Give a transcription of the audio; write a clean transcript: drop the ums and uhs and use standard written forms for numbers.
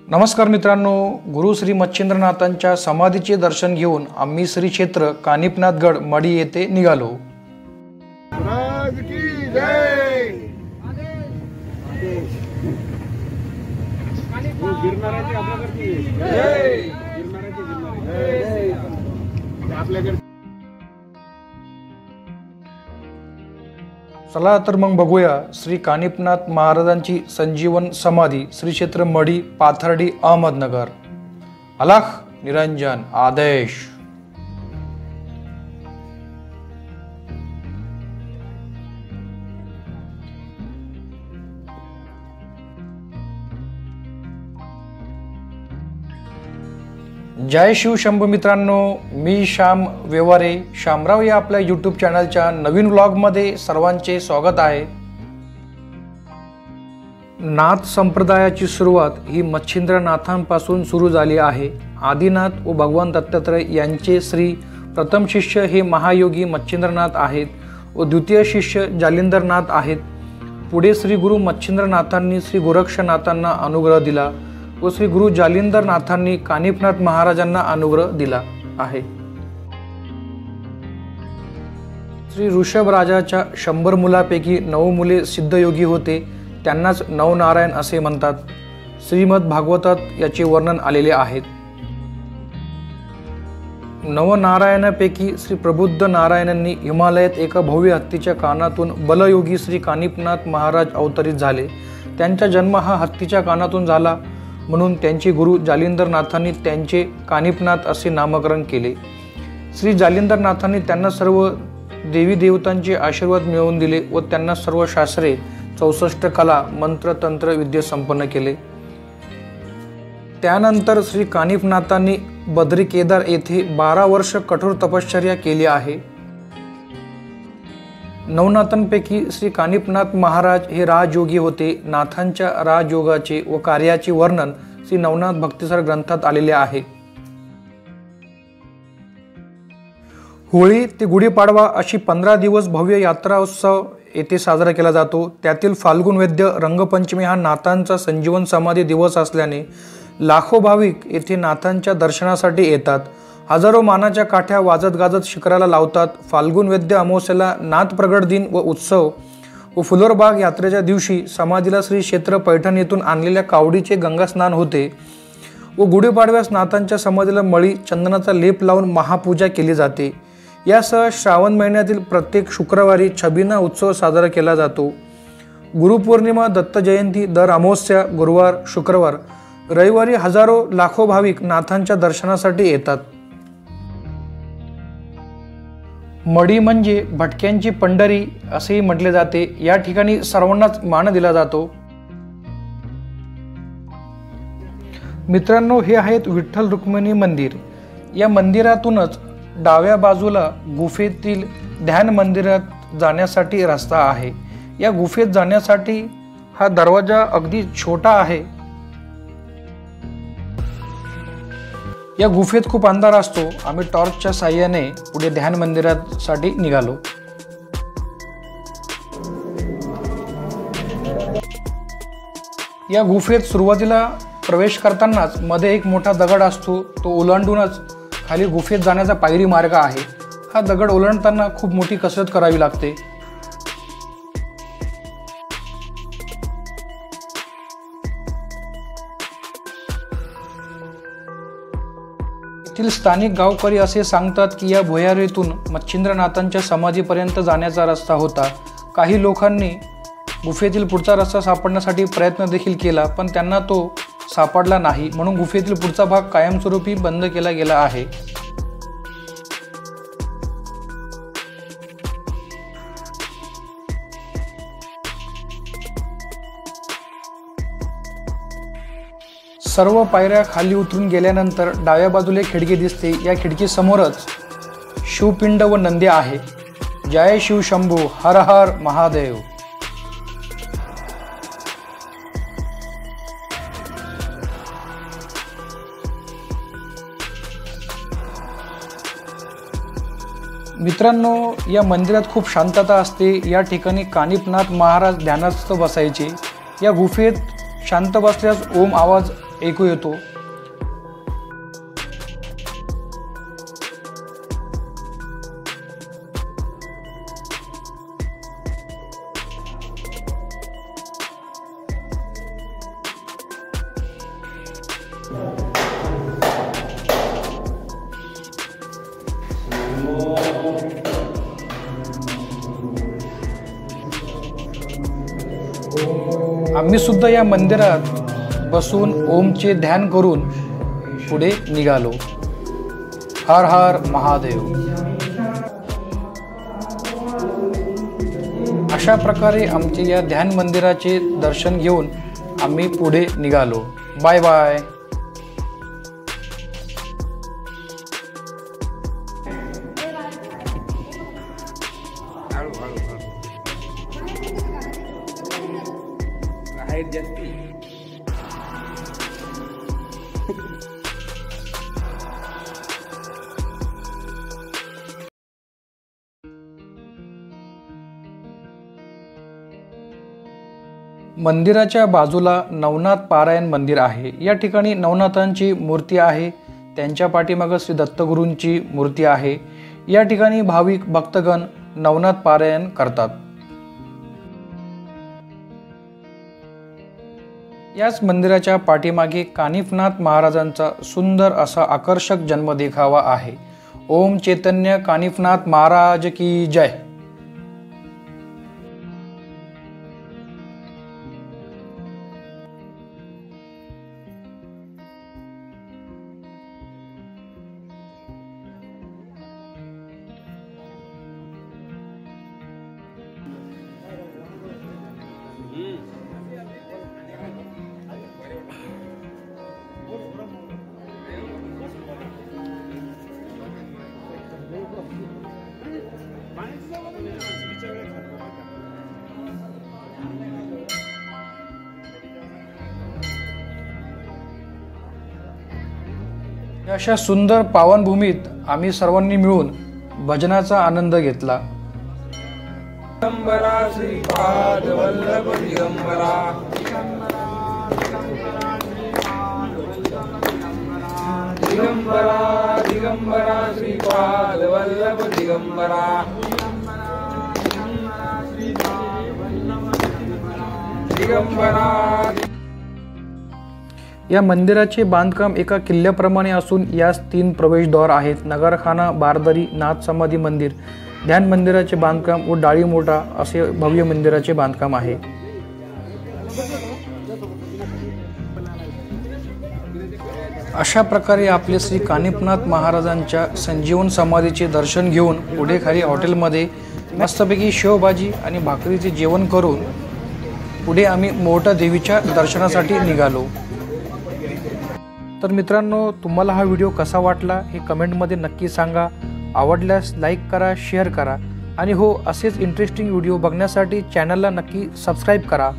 नमस्कार मित्रांनो, गुरु श्री मच्छिंद्रनाथांच्या समाधीचे दर्शन घेऊन आम्ही श्री क्षेत्र कानिफनाथगड मढी येथे निघालो। महाराज की जय। गिरणाराची आपल्याकडची जय। आपल्याकडे चला तर मग बघूया श्री कानिफनाथ महाराजांची संजीवन समाधी श्री क्षेत्र मढी पाथर्डी अहमदनगर। अलख निरंजन आदेश। जय शिव शंभू मित्रांनो, मी श्याम व्यवहारे शामराव या आपल्या यूट्यूब चॅनलच्या नवीन व्लॉगमध्ये सर्वांचे स्वागत आहे। नाथ संप्रदायाची सुरुवात ही मच्छिंद्रनाथांपासून सुरू झाली आहे। आदिनाथ व भगवान दत्तात्रय यांचे श्री प्रथम शिष्य हे महायोगी मच्छिंद्रनाथ आहेत व द्वितीय शिष्य जालिंदरनाथ आहेत। पुढे श्री गुरु मच्छिंद्रनाथांनी श्री गोरक्षनाथांना अनुग्रह दिला व श्री गुरु जालिंदरनाथांनी कानिफनाथ महाराजांना अनुग्रह दिला आहे। श्री ऋषभ राजाच्या 100 मुलापैकी 9 मुले सिद्धयोगी होते, त्यांनाच नवनारायण असे म्हणतात। श्रीमद भागवतात याचे वर्णन आलेले आहेत। नवनारायणापैकी श्री प्रबुद्ध नारायणांनी हिमालयात एका भव्य हत्तीच्या कानातून बलयोगी श्री कानिफनाथ महाराज अवतरित झाले। त्यांचा जन्म हा हत्तीच्या कानातून झाला म्हणून त्यांचे गुरु जालिंदरनाथांनी त्यांचे कानिफनाथ असे नामकरण केले। श्री जालिंदरनाथांनी त्यांना सर्व देवी देवतांचे आशीर्वाद मिळवून दिले व त्यांना सर्व शास्त्रे 64 कला मंत्र तंत्र विद्या संपन्न केले। त्यानंतर श्री कानिफनाथांनी बद्री केदार येथे 12 वर्ष कठोर तपश्चर्या केली आहे। नवनाथांपैकी श्री कानिफनाथ महाराज हे राजयोगी होते। नाथांच्या राजयोगाचे व कार्याचे वर्णन श्री नवनाथ भक्तिसार ग्रंथात आलेले आहे। होळी ते गुढीपाडवा अशी 15 दिवस भव्य यात्रा उत्सव येथे साजरा केला जातो। त्यातील फाल्गुन वैद्य रंगपंचमी हा नाथांचा संजीवन समाधी दिवस असल्याने लाखो भाविक येथे नाथांच्या दर्शनासाठी येतात। हजारो मानाच्या काठ्या वाजत गाजत शिखराला लावतात। फाल्गुन वैद्य अमावस्येला नाथ प्रगट दिन व उत्सव व फुलोरबाग यात्रेच्या दिवशी समाधीला श्री क्षेत्र पैठण येथून आणलेल्या कावडीचे गंगा स्नान होते व गुढीपाडव्यास नाथांच्या समाधीला मळी चंदनाचा लेप लावून महापूजा केली जाते। यासह श्रावण महिन्यातील प्रत्येक शुक्रवारी छबिना उत्सव साजरा केला जातो। गुरुपौर्णिमा, दत्त जयंती, दर अमावस्या, गुरुवार, शुक्रवार, रविवारी हजारो लाखो भाविक नाथांच्या दर्शनासाठी येतात। मढी म्हणजे भटक्यांची पंढरी असेही म्हटले जाते। या ठिकाणी सर्वांनाच मान दिला जातो। मित्रांनो, हे आहेत विठ्ठल रुक्मिणी मंदिर। या मंदिरातूनच डाव्या बाजूला गुफेतील ध्यान मंदिरात जाण्यासाठी रस्ता आहे। या गुफेत जाण्यासाठी हा दरवाजा अगदी छोटा आहे। या गुफेत खूप अंधार असतो। आम्ही टॉर्चच्या साहाय्याने पुढे ध्यान मंदिरासाठी निघालो। या गुफेत सुरुवातीला प्रवेश करतानाच मध्ये एक मोठा दगड असतो, तो ओलांडूनच खाली गुफेत जाण्याचा पायरी मार्ग आहे। हा दगड ओलांडताना खूप मोठी कसरत करावी लागते। येथील स्थानिक गावकरी असे सांगतात की या भुयारीतून मच्छिंद्रनाथांच्या समाधीपर्यंत जाण्याचा रस्ता होता। काही लोकांनी गुफेतील पुढचा रस्ता सापडण्यासाठी प्रयत्न देखील केला, पण त्यांना तो सापडला नाही, म्हणून गुफेतील पुढचा भाग कायमस्वरूपी बंद केला गेला आहे। सर्व पायऱ्या खाली उतरून गेल्यानंतर डाव्या बाजूला एक खिडकी दिसते। या खिडकी समोरच शिवपिंड व नंदी आहे। जय शिव शंभू, हर हर महादेव। मित्रांनो, या मंदिरात खूप शांतता असते। या ठिकाणी कानिफनाथ महाराज ध्यानस्थ बसायचे। या गुफेत शांत बसल्यास ओम आवाज ऐकू येतो। आम्ही सुद्धा या मंदिरात बसून ओमचे ध्यान करून पुढे निघालो। हर हर महादेव। अशा प्रकारे आमचे या ध्यान मंदिराचे दर्शन घेऊन आम्ही पुढे निघालो। Bye bye. मंदिराच्या बाजूला नवनाथ पारायण मंदिर आहे। या ठिकाणी नवनाथांची मूर्ती आहे। त्यांच्या पाठीमागे श्री दत्तगुरूंची मूर्ती आहे। या ठिकाणी भाविक भक्तगण नवनाथ पारायण करतात। याच मंदिराच्या पाठीमागे कानिफनाथ महाराजांचा सुंदर असा आकर्षक जन्म देखावा आहे। ओम चैतन्य कानिफनाथ महाराज की जय। अशा सुंदर पावनभूमीत आम्ही सर्वांनी मिळून भजनाचा आनंद घेतला। दिगंबरा श्रीपाद वल्लभ दिगंबरा दिगंबरा दिगंबरा श्रीपाद वल्लभ दिगंबरा दिगंबरा। या मंदिराचे बांधकाम एका किल्ल्याप्रमाणे असून यास 3 प्रवेशद्वार आहेत। नगरखाना, बारदरी, नाथ समाधी मंदिर, ध्यान मंदिराचे बांधकाम व डाळी मोठा असे भव्य मंदिराचे बांधकाम आहे। अशा प्रकारे आपले श्री कानिफनाथ महाराजांच्या संजीवन समाधीचे दर्शन घेऊन पुढे खाली हॉटेलमध्ये मस्तपैकी शेवभाजी आणि भाकरीचे जेवण करून पुढे आम्ही मोठा देवीच्या दर्शनासाठी निघालो। तर मित्रांनो, तुम्हाला हा व्हिडिओ कसा वाटला हे कमेंटमध्ये नक्की सांगा। आवडल्यास लाईक करा, शेअर करा आणि हो, असेच इंटरेस्टिंग व्हिडिओ बघण्यासाठी चॅनलला नक्की सबस्क्राईब करा।